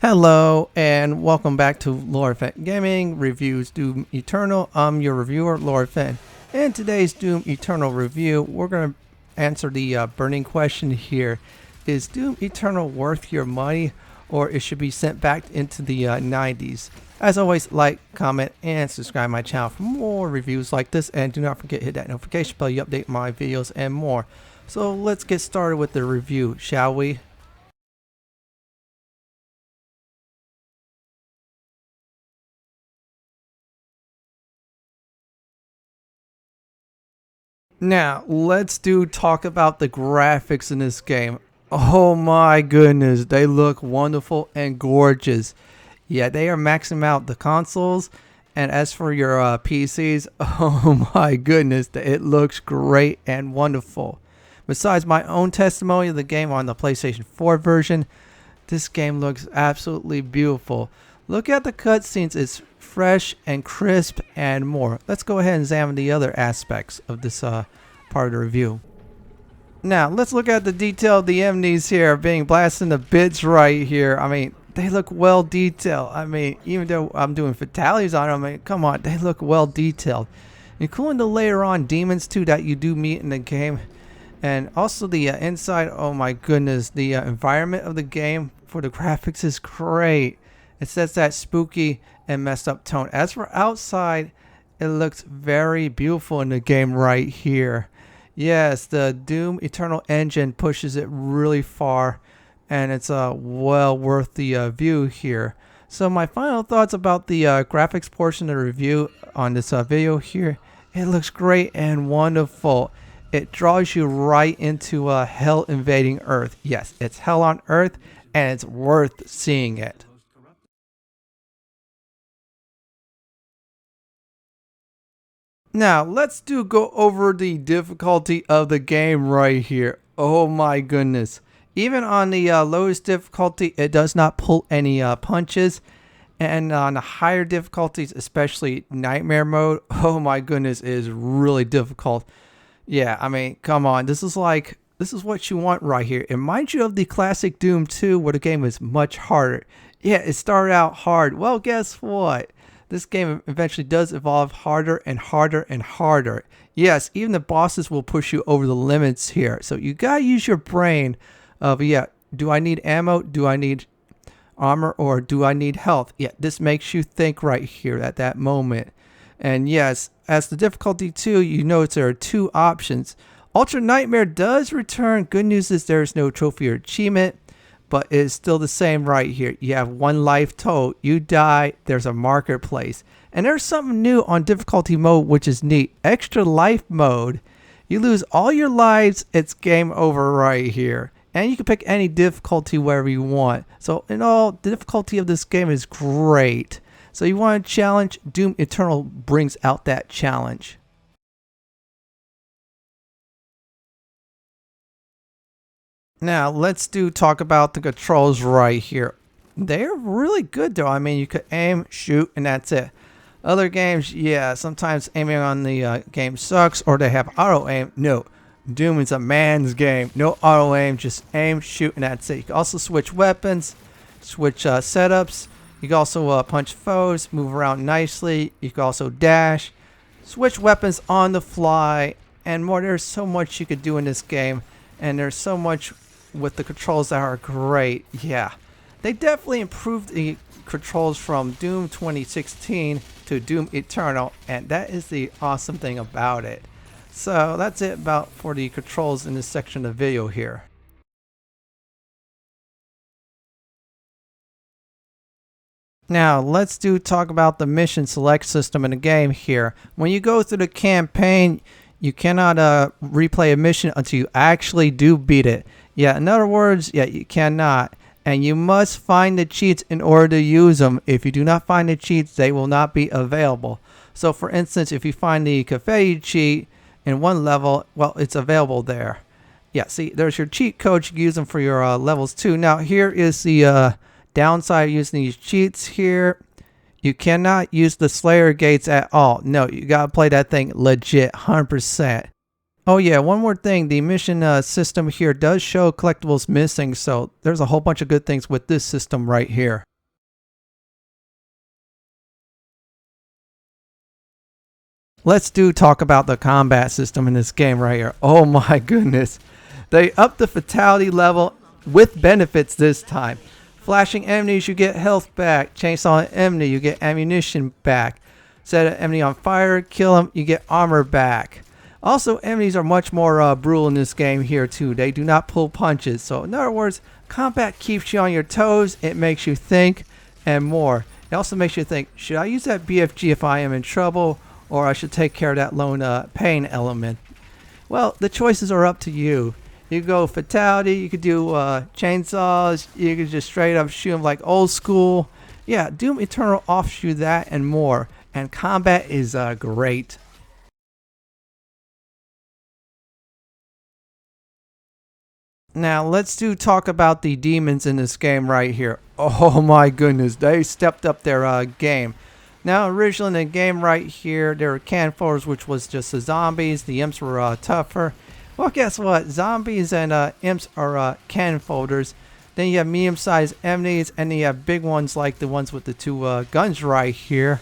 Hello and welcome back to Fenton Gaming Reviews Doom Eternal. I'm your reviewer, Fenton. In today's Doom Eternal review, we're going to answer the burning question here. Is Doom Eternal worth your money, or it should be sent back into the 90s? As always, like, comment, and subscribe my channel for more reviews like this. And do not forget to hit that notification bell to update my videos and more. So let's get started with the review, shall we? Now, let's talk about the graphics in this game. Oh my goodness, they look wonderful and gorgeous. Yeah, they are maxing out the consoles, and as for your PCs, oh my goodness, it looks great and wonderful. Besides my own testimony of the game on the PlayStation 4 version, this game looks absolutely beautiful. Look at the cutscenes, it's fresh and crisp and more. Let's go ahead and examine the other aspects of this part of the review. Now, let's look at the detail of the enemies here being blasted into bits right here. I mean, they look well detailed. I mean, even though I'm doing fatalities on them, I mean, come on, they look well detailed. Including the later on demons too that you do meet in the game. And also the inside, oh my goodness, the environment of the game for the graphics is great. It sets that spooky and messed up tone. As for outside, it looks very beautiful in the game right here. Yes, the Doom Eternal engine pushes it really far, and it's well worth the view here. So my final thoughts about the graphics portion of the review on this video here. It looks great and wonderful. It draws you right into hell invading Earth. Yes, it's hell on Earth, and it's worth seeing it. Now, let's go over the difficulty of the game right here. Oh my goodness. Even on the lowest difficulty, it does not pull any punches. And on the higher difficulties, especially Nightmare mode, oh my goodness, it is really difficult. Yeah, I mean, come on. This is what you want right here. It reminds you of the classic Doom 2 where the game is much harder. Yeah, it started out hard. Well, guess what? This game eventually does evolve harder and harder and harder. Yes, even the bosses will push you over the limits here. So you gotta use your brain of, yeah, do I need ammo? Do I need armor? Or do I need health? Yeah, this makes you think right here at that moment. And yes, as the difficulty 2, you notice there are two options. Ultra Nightmare does return. Good news is there is no trophy or achievement, but it's still the same right here. You have one life total. You die, there's a marketplace. And there's something new on difficulty mode, which is neat. Extra life mode. You lose all your lives, it's game over right here. And you can pick any difficulty wherever you want. So in all, the difficulty of this game is great. So you want a challenge? Doom Eternal brings out that challenge. Now, let's talk about the controls right here. They're really good though. I mean, you could aim, shoot, and that's it. Other games, yeah, sometimes aiming on the game sucks, or they have auto aim. No, Doom is a man's game. No auto aim, just aim, shoot, and that's it. You can also switch weapons, switch setups. You can also punch foes, move around nicely. You can also dash, switch weapons on the fly, and more. There's so much you could do in this game, and there's so much with the controls that are great. Yeah, they definitely improved the controls from Doom 2016 to Doom Eternal, and that is the awesome thing about it. So that's it for the controls in this section of the video here. Now let's talk about the mission select system in the game here. When you go through the campaign, you cannot replay a mission until you actually do beat it. Yeah, in other words, yeah, you cannot. And you must find the cheats in order to use them. If you do not find the cheats, they will not be available. So for instance, if you find the confetti cheat in one level, well, it's available there. Yeah, see, there's your cheat code. You can use them for your levels too. Now here is the downside of using these cheats here. You cannot use the Slayer gates at all. No, you gotta play that thing legit, 100%. Oh yeah, one more thing. The mission system here does show collectibles missing, so there's a whole bunch of good things with this system right here. Let's talk about the combat system in this game right here. Oh my goodness. They upped the fatality level with benefits this time. Flashing enemies, you get health back. Chainsaw an enemy, you get ammunition back. Set an enemy on fire, kill them, you get armor back. Also, enemies are much more brutal in this game here too. They do not pull punches. So in other words, combat keeps you on your toes. It makes you think and more. It also makes you think, should I use that BFG if I am in trouble, or I should take care of that lone pain element? Well, the choices are up to you. You go fatality, you could do chainsaws, you could just straight up shoot them like old school. Yeah, Doom Eternal offers you that and more. And combat is great. Now let's talk about the demons in this game right here. Oh my goodness, they stepped up their game. Now originally in the game right here, there were cannon folders, which was just the zombies. The imps were tougher. Well, guess what? Zombies and imps are cannon folders. Then you have medium-sized enemies, and then you have big ones like the ones with the two guns right here.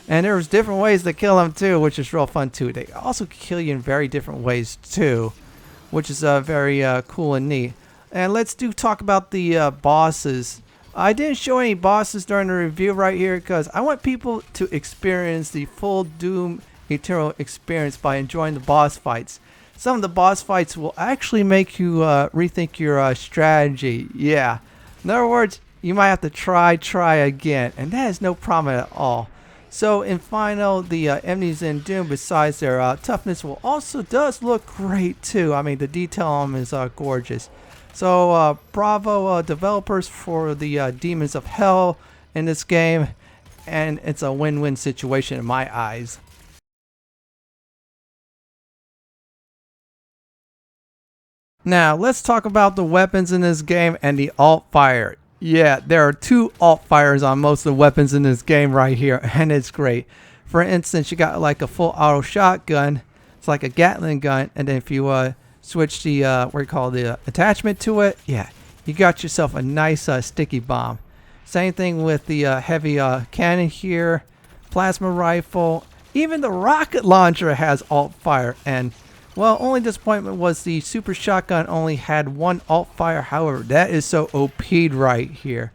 And there's different ways to kill them too, which is real fun too. They also kill you in very different ways too, which is very cool and neat. And let's talk about the bosses. I didn't show any bosses during the review right here because I want people to experience the full Doom Eternal experience by enjoying the boss fights. Some of the boss fights will actually make you rethink your strategy. Yeah. In other words, you might have to try again, and that is no problem at all. So in final, the enemies in Doom, besides their toughness, will also does look great too. I mean, the detail on them is gorgeous. So bravo developers for the Demons of Hell in this game, and it's a win-win situation in my eyes. Now let's talk about the weapons in this game and the alt fire. Yeah, there are two alt fires on most of the weapons in this game right here, and it's great. For instance, you got like a full auto shotgun. It's like a Gatling gun, and then if you switch the what you call the attachment to it, yeah, you got yourself a nice sticky bomb. Same thing with the heavy cannon here, plasma rifle. Even the rocket launcher has alt fire, and well, only disappointment was the super shotgun only had one alt fire. However, that is so OP'd right here.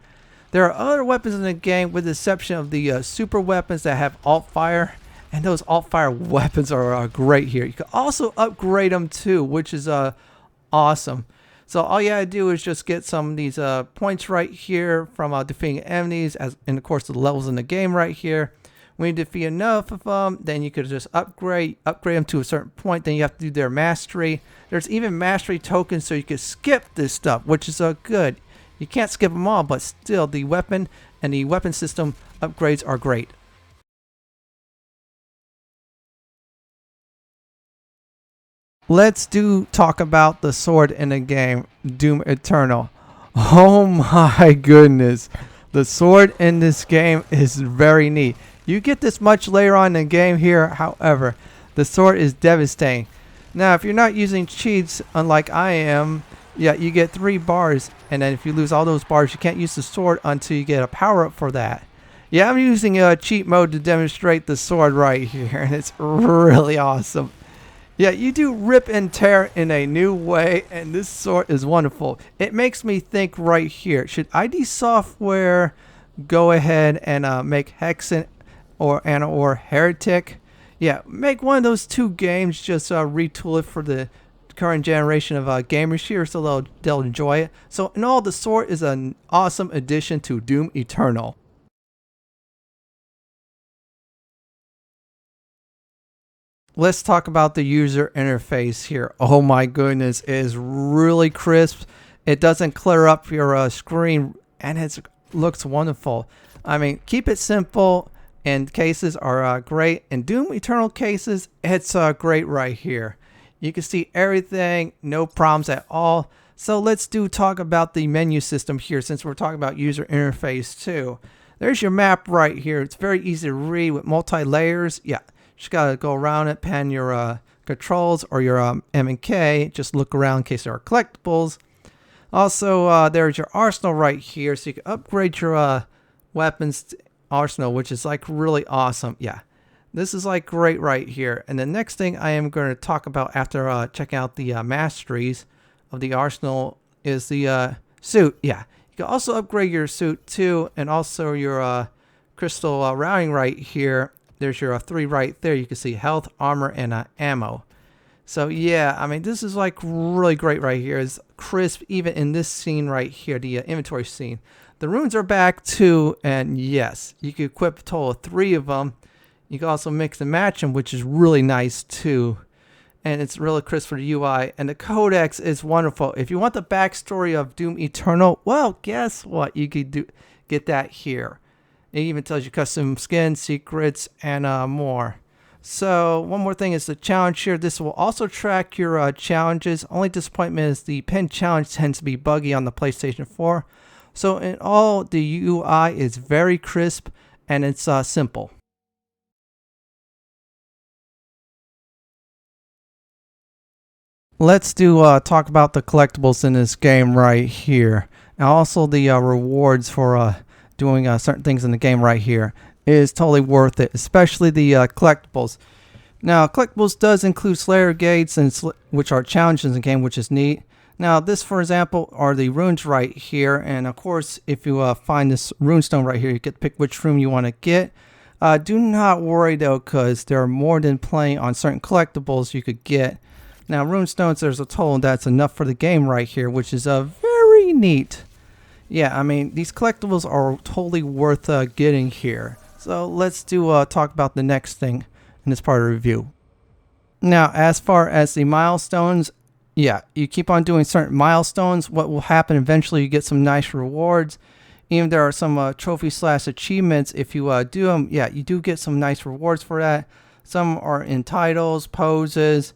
There are other weapons in the game with the exception of the super weapons that have alt fire, and those alt fire weapons are great here. You can also upgrade them too, which is awesome. So all you gotta do is just get some of these points right here from defeating enemies, as in the course of the levels in the game right here. When you defeat enough of them, then you could just upgrade them to a certain point. Then you have to do their mastery. There's even mastery tokens, so you can skip this stuff, which is good. You can't skip them all, but still, the weapon and the weapon system upgrades are great. Let's talk about the sword in the game, Doom Eternal. Oh my goodness. The sword in this game is very neat. You get this much later on in the game here, however, the sword is devastating. Now, if you're not using cheats, unlike I am, yeah, you get 3 bars, and then if you lose all those bars, you can't use the sword until you get a power-up for that. Yeah, I'm using a cheat mode to demonstrate the sword right here, and it's really awesome. Yeah, you do rip and tear in a new way, and this sword is wonderful. It makes me think right here, should ID Software go ahead and make Hexen or Heretic? Yeah, make one of those 2 games, just retool it for the current generation of gamers here so they'll enjoy it. So in all, the sword is an awesome addition to Doom Eternal. Let's talk about the user interface here. Oh my goodness, it is really crisp. It doesn't clutter up your screen, and it looks wonderful. I mean, keep it simple, and cases are great. In Doom Eternal cases, it's great right here. You can see everything, no problems at all. So let's talk about the menu system here, since we're talking about user interface too. There's your map right here. It's very easy to read with multi-layers. Yeah. Just gotta go around it, pan your controls or your M and K. Just look around in case there are collectibles. Also, there's your arsenal right here, so you can upgrade your weapons arsenal, which is like really awesome. Yeah, This is like great right here. And the next thing I am going to talk about after checking out the masteries of the arsenal is the suit. Yeah, you can also upgrade your suit too, and also your crystal routing right here. There's your 3 right there. You can see health, armor, and ammo. So yeah, I mean, this is like really great right here. It's crisp even in this scene right here, the inventory scene. The runes are back too, and yes, you can equip a total of 3 of them. You can also mix and match them, which is really nice too. And it's really crisp for the UI. And the codex is wonderful. If you want the backstory of Doom Eternal, well, guess what? You could get that here. It even tells you custom skins, secrets, and more. So one more thing is the challenge here. This will also track your challenges. Only disappointment is the pen challenge tends to be buggy on the PlayStation 4. So in all, the UI is very crisp and it's simple. Let's talk about the collectibles in this game right here, and also the rewards for doing certain things in the game right here. It is totally worth it, especially the collectibles. Now, collectibles does include Slayer gates, which are challenges in the game, which is neat. Now, this, for example, are the runes right here, and of course, if you find this runestone right here, you get to pick which rune you want to get. Do not worry though, because there are more than plenty on certain collectibles you could get. Now, runestones, there's a total that's enough for the game right here, which is very neat. Yeah, I mean, these collectibles are totally worth getting here. So let's talk about the next thing in this part of the review. Now, as far as the milestones, yeah, you keep on doing certain milestones. What will happen eventually, you get some nice rewards. Even there are some trophy/achievements. If you do them, yeah, you do get some nice rewards for that. Some are in titles, poses,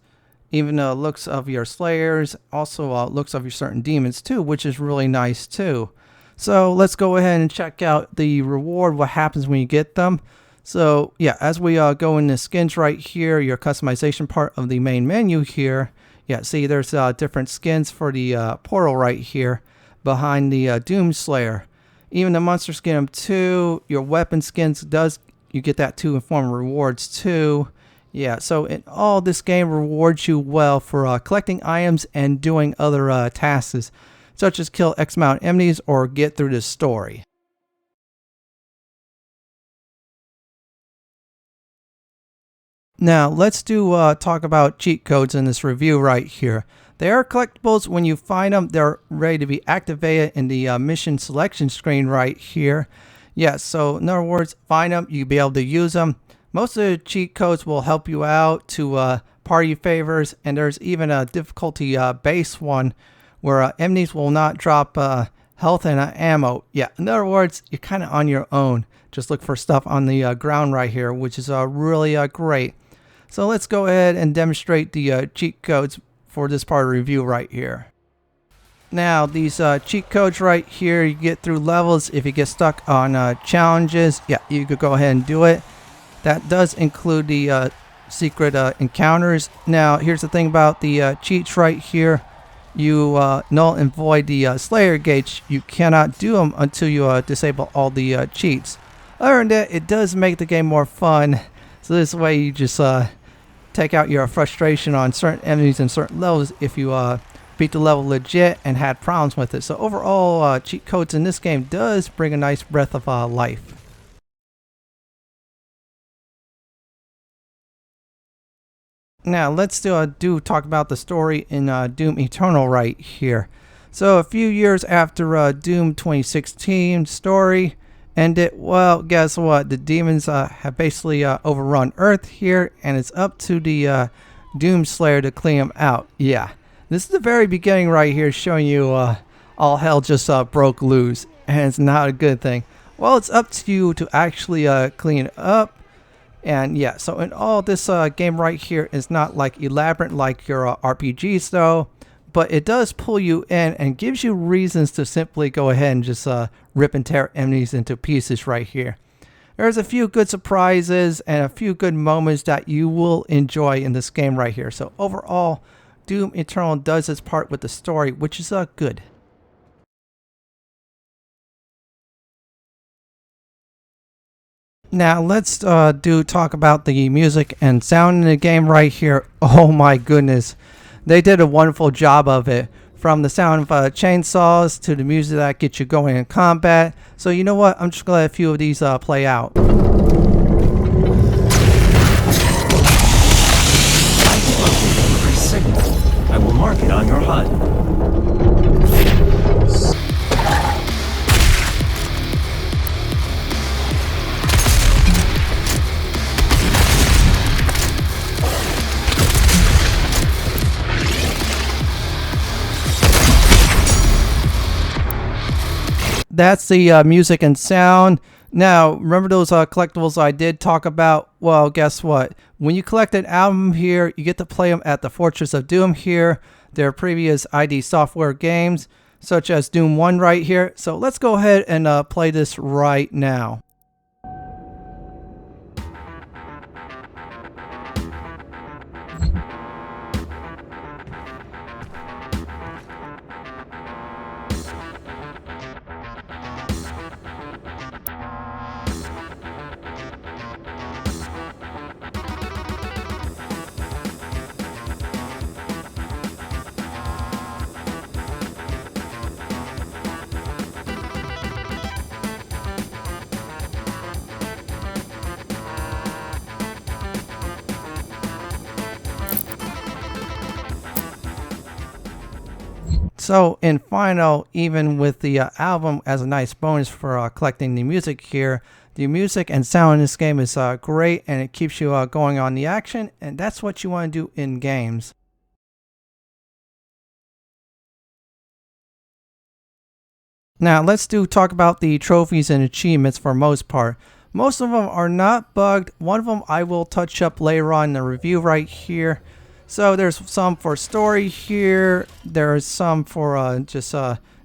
even looks of your slayers, also looks of your certain demons too, which is really nice too. So let's go ahead and check out the reward, what happens when you get them. So yeah, as we go in the skins right here, your customization part of the main menu here, yeah, see there's different skins for the portal right here behind the Doom Slayer. Even the monster skin too, your weapon skins you get that too in form of rewards too. Yeah, so in all, this game rewards you well for collecting items and doing other tasks, such as kill X amount of enemies or get through the story. Now, let's talk about cheat codes in this review right here. They are collectibles. When you find them, they're ready to be activated in the mission selection screen right here. Yeah, so in other words, find them, you'll be able to use them. Most of the cheat codes will help you out to party favors, and there's even a difficulty base one where enemies will not drop health and ammo. Yeah, in other words, you're kind of on your own. Just look for stuff on the ground right here, which is really great. So let's go ahead and demonstrate the cheat codes for this part of the review right here. Now, these cheat codes right here, you get through levels. If you get stuck on challenges, yeah, you could go ahead and do it. That does include the secret encounters. Now, here's the thing about the cheats right here. You null and void the Slayer gates. You cannot do them until you disable all the cheats. Other than that, it does make the game more fun. So this way you just take out your frustration on certain enemies and certain levels if you beat the level legit and had problems with it. So overall, cheat codes in this game does bring a nice breath of life. Now let's talk about the story in Doom Eternal right here. So a few years after Doom 2016 story ended, well, guess what? The demons have basically overrun Earth here, and it's up to the Doom Slayer to clean them out. Yeah, this is the very beginning right here, showing you all hell just broke loose, and it's not a good thing. Well, it's up to you to actually clean it up. And yeah, so in all, this game right here is not like elaborate like your RPGs though, but it does pull you in and gives you reasons to simply go ahead and just rip and tear enemies into pieces right here. There's a few good surprises and a few good moments that you will enjoy in this game right here. So overall, Doom Eternal does its part with the story, which is good. Now let's talk about the music and sound in the game right here. Oh my goodness, they did a wonderful job of it. From the sound of chainsaws to the music that gets you going in combat. So you know what? I'm just gonna let a few of these play out. Signal. I will mark it on your HUD. That's the music and sound. Now, remember those collectibles I did talk about? Well, guess what? When you collect an album here, you get to play them at the Fortress of Doom here. Their previous ID Software games, such as Doom 1 right here. So let's go ahead and play this right now. So in final, even with the album as a nice bonus for collecting the music here, the music and sound in this game is great, and it keeps you going on the action, and that's what you want to do in games. Now let's talk about the trophies and achievements for most part. Most of them are not bugged. One of them I will touch up later on in the review right here. So there's some for story here, there's some for just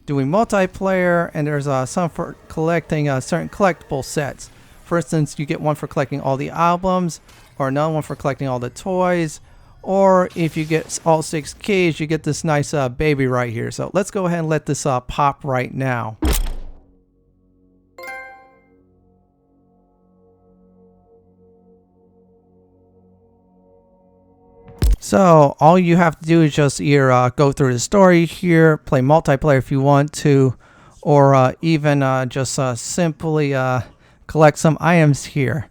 doing multiplayer, and there's some for collecting certain collectible sets. For instance, you get one for collecting all the albums, or another one for collecting all the toys, or if you get all 6 keys, you get this nice baby right here. So let's go ahead and let this pop right now. So all you have to do is just either go through the story here, play multiplayer if you want to, or even just simply collect some items here.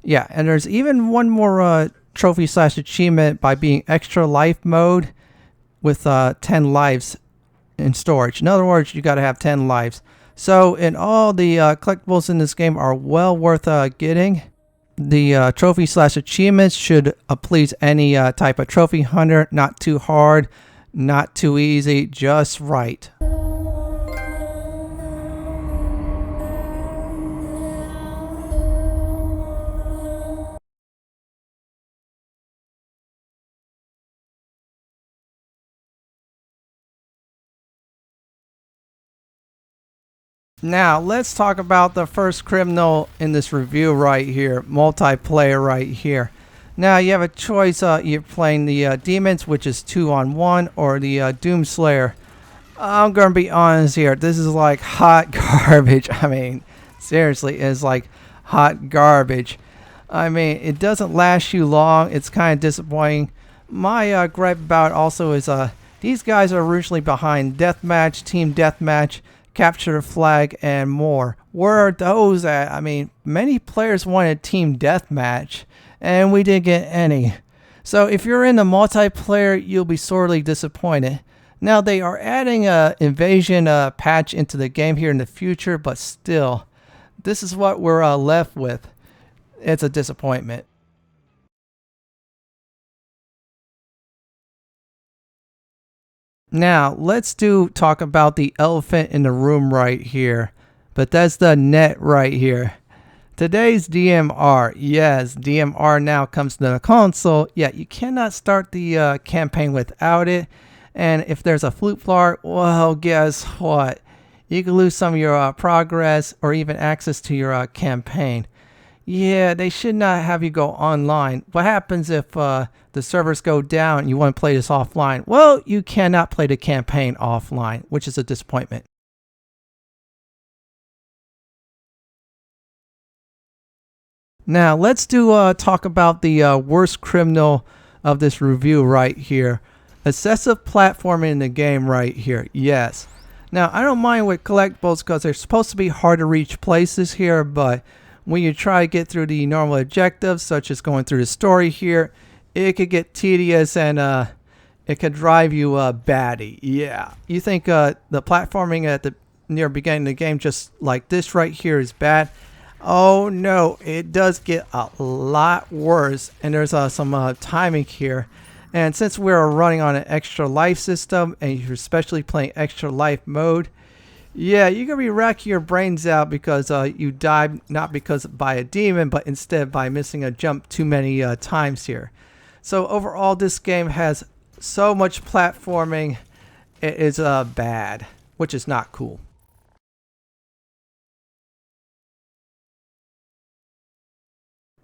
Yeah, and there's even one more trophy / achievement by being extra life mode with 10 lives in storage. In other words, you got to have 10 lives. So in all, the collectibles in this game are well worth getting. The trophy / achievements should please any type of trophy hunter. Not too hard, not too easy, just right. Now, let's talk about the first criminal in this review right here, multiplayer right here. Now, you have a choice. You're playing the Demons, which is 2-on-1, or the Doomslayer. I'm going to be honest here. This is like hot garbage. I mean, seriously, it's like hot garbage. I mean, it doesn't last you long. It's kind of disappointing. My gripe about it also is these guys are originally behind Deathmatch, Team Deathmatch, Capture the Flag, and more. Where are those at? I mean, many players wanted Team Deathmatch, and we didn't get any. So if you're in the multiplayer, you'll be sorely disappointed. Now, they are adding a invasion patch into the game here in the future, but still, this is what we're left with. It's a disappointment. Now, let's talk about the elephant in the room right here. Bethesda Net right here. Today's DMR. Yes, DMR now comes to the console. Yet you cannot start the campaign without it. And if there's a flute fart, well, guess what? You can lose some of your progress or even access to your campaign. Yeah, they should not have you go online. What happens if the servers go down and you want to play this offline? Well, you cannot play the campaign offline, which is a disappointment. Now let's talk about the worst criminal of this review right here. Excessive platforming in the game right here. Yes. Now I don't mind with collectibles because they're supposed to be hard to reach places here, but when you try to get through the normal objectives, such as going through the story here, it could get tedious and it could drive you batty. Yeah. You think the platforming at the near beginning of the game, just like this right here, is bad? Oh no, it does get a lot worse, and there's some timing here. And since we're running on an extra life system, and you're especially playing extra life mode, yeah, you're gonna be racking your brains out because you died not because by a demon, but instead by missing a jump too many times here. So overall, this game has so much platforming, it is bad, which is not cool.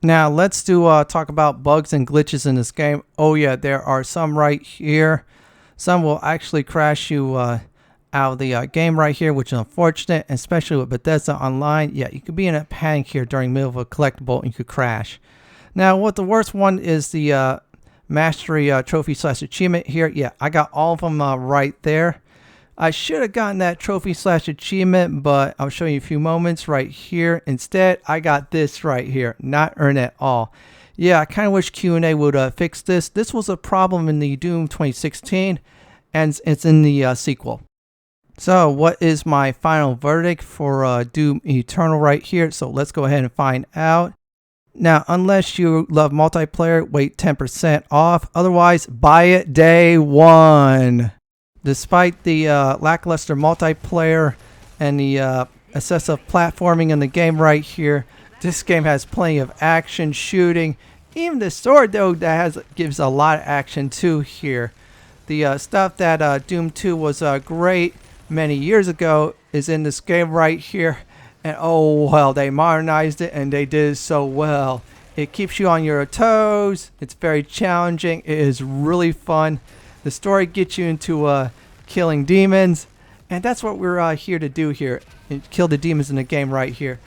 Now let's talk about bugs and glitches in this game. Oh yeah, there are some right here. Some will actually crash you out of the game right here, which is unfortunate, especially with Bethesda Online. Yeah, you could be in a panic here during the middle of a collectible and you could crash. Now what the worst one is the mastery trophy / achievement here. Yeah, I got all of them right there. I should have gotten that trophy / achievement, but I'll show you a few moments right here. Instead, I got this right here, not earned at all. Yeah, I kind of wish Q&A would fix this. This was a problem in the Doom 2016, and it's in the sequel. So, what is my final verdict for Doom Eternal right here? So, let's go ahead and find out. Now, unless you love multiplayer, wait 10% off. Otherwise, buy it day one. Despite the lackluster multiplayer and the excessive platforming in the game right here, this game has plenty of action, shooting. Even the story, though, that gives a lot of action too here. The stuff that Doom 2 was great many years ago is in this game right here. And oh well, they modernized it and they did it so well. It keeps you on your toes. It's very challenging. It is really fun. The story gets you into killing demons, and that's what we're here to do here. Kill the demons in the game right here.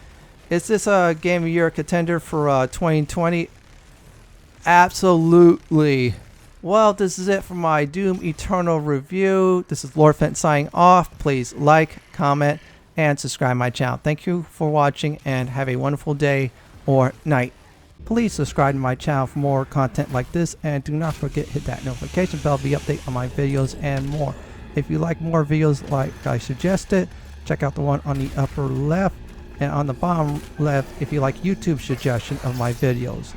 Is this a Game of the Year contender for 2020? Absolutely. Well, this is it for my Doom Eternal review. This is Lord Fenton signing off. Please like, comment, and subscribe my channel. Thank you for watching, and have a wonderful day or night. Please subscribe to my channel for more content like this, and do not forget hit that notification bell to be updated on my videos and more. If you like more videos like I suggested, check out the one on the upper left, and on the bottom left if you like YouTube suggestion of my videos.